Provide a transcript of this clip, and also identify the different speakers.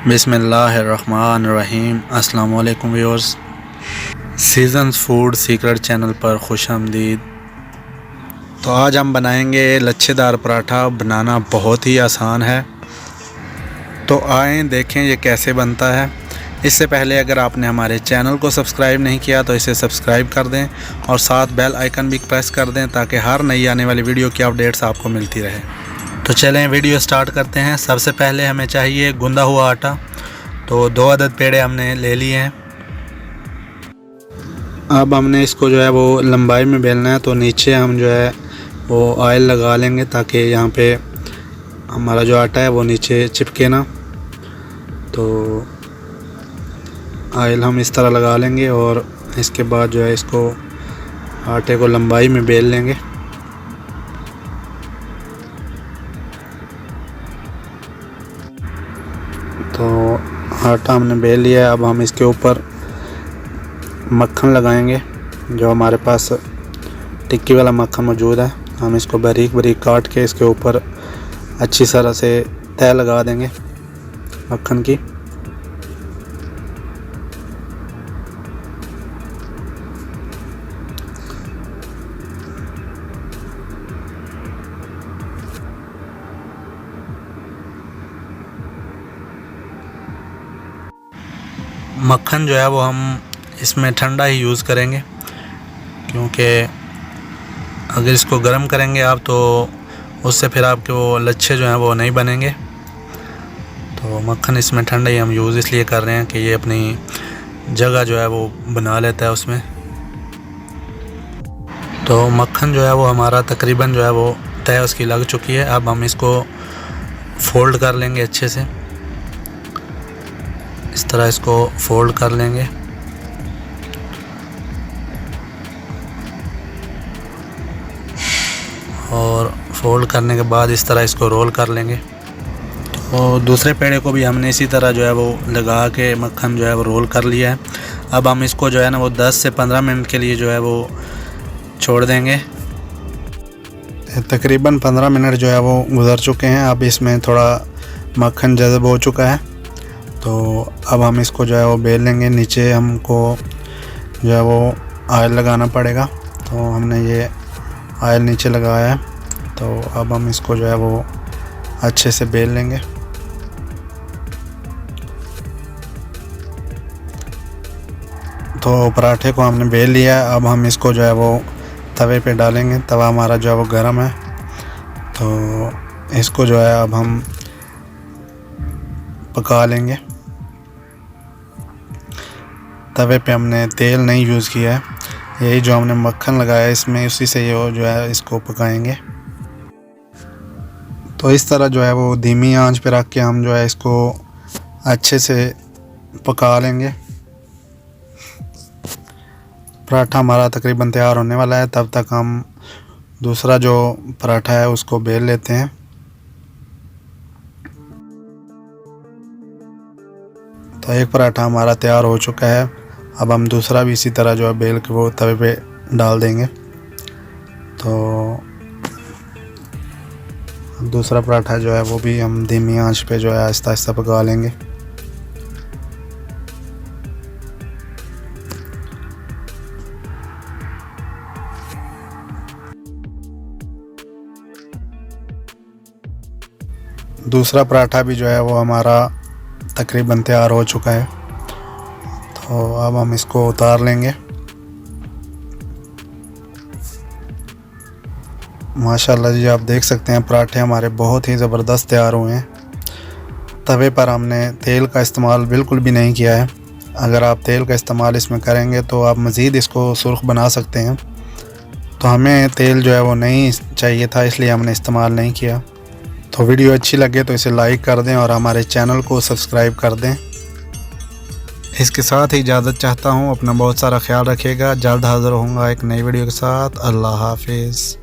Speaker 1: बिस्मिल्लाहिर्रहमानिर्रहीम। अस्सलाम वालेकुम viewers, seasons food secret channel पर खुश आमदीद। तो आज हम बनाएंगे लच्छेदार पराठा। बनाना बहुत ही आसान है, तो आएँ देखें ये कैसे बनता है। इससे पहले अगर आपने हमारे चैनल को सब्सक्राइब नहीं किया तो इसे सब्सक्राइब कर दें और साथ बेल आइकन भी प्रेस कर दें ताकि हर नई आने वाली वीडियो की अपडेट्स आपको मिलती रहे। तो चलें वीडियो स्टार्ट करते हैं। सबसे पहले हमें चाहिए गूंदा हुआ आटा। तो 2 अदद पेड़े हमने ले लिए हैं। अब हमने इसको जो है वो लंबाई में बेलना है। तो नीचे हम जो है वो ऑयल लगा लेंगे ताकि यहाँ पे हमारा जो आटा है वो नीचे चिपके ना। तो ऑयल हम इस तरह लगा लेंगे और इसके बाद जो है इसको आटे को लंबाई में बेल लेंगे। तो आटा हमने बेल लिया है। अब हम इसके ऊपर मक्खन लगाएंगे। जो हमारे पास टिक्की वाला मक्खन मौजूद है, हम इसको बारीक बारीक काट के इसके ऊपर अच्छी तरह से तह लगा देंगे मक्खन की। मक्खन जो है वो हम इसमें ठंडा ही यूज़ करेंगे, क्योंकि अगर इसको गर्म करेंगे आप तो उससे फिर आपके वो लच्छे जो हैं वो नहीं बनेंगे। तो मक्खन इसमें ठंडा ही हम यूज़ इसलिए कर रहे हैं कि ये अपनी जगह जो है वो बना लेता है उसमें। तो मक्खन जो है वो हमारा तकरीबन जो है वो तय उसकी लग चुकी है। अब हम इसको फोल्ड कर लेंगे अच्छे से। इस तरह इसको फोल्ड कर लेंगे और फोल्ड करने के बाद इस तरह इसको रोल कर लेंगे। और दूसरे पेड़े को भी हमने इसी तरह जो है वो लगा के मक्खन जो है वो रोल कर लिया है। अब हम इसको जो है ना वो 10 से 15 मिनट के लिए जो है वो छोड़ देंगे। तकरीबन 15 मिनट जो है वो गुज़र चुके हैं। अब इसमें थोड़ा मक्खन जज़ब हो चुका है। तो अब हम इसको जो है वो बेल लेंगे। नीचे हमको जो है वो ऑयल लगाना पड़ेगा। तो हमने ये ऑयल नीचे लगाया है। तो अब हम इसको जो है वो अच्छे से बेल लेंगे। तो पराठे को हमने बेल लिया है। अब हम इसको जो है वो तवे पे डालेंगे। तवा हमारा जो है वो गर्म है। तो इसको जो है अब हम पका लेंगे। तवे पे हमने तेल नहीं यूज़ किया है, यही जो हमने मक्खन लगाया है इसमें उसी से ये जो है इसको पकाएंगे। तो इस तरह जो है वो धीमी आंच पे रख के हम जो है इसको अच्छे से पका लेंगे। पराठा हमारा तकरीबन तैयार होने वाला है। तब तक हम दूसरा जो पराठा है उसको बेल लेते हैं। तो एक पराठा हमारा तैयार हो चुका है। अब हम दूसरा भी इसी तरह जो है बेल के वो तवे पे डाल देंगे। तो दूसरा पराठा जो है वो भी हम धीमी आंच पे जो है आहिस्ता आहिस्ता पका लेंगे। दूसरा पराठा भी जो है वो हमारा तकरीबन तैयार हो चुका है। तो अब हम इसको उतार लेंगे। माशाल्लाह जी, आप देख सकते हैं पराठे हमारे बहुत ही ज़बरदस्त तैयार हुए हैं। तवे पर हमने तेल का इस्तेमाल बिल्कुल भी नहीं किया है। अगर आप तेल का इस्तेमाल इसमें करेंगे तो आप मज़ीद इसको सुर्ख बना सकते हैं। तो हमें तेल जो है वो नहीं चाहिए था, इसलिए हमने इस्तेमाल नहीं किया। तो वीडियो अच्छी लगे तो इसे लाइक कर दें और हमारे चैनल को सब्सक्राइब कर दें। इसके साथ ही इजाज़त चाहता हूँ। अपना बहुत सारा ख्याल रखिएगा। जल्द हाज़िर होऊंगा एक नई वीडियो के साथ। अल्लाह हाफिज़।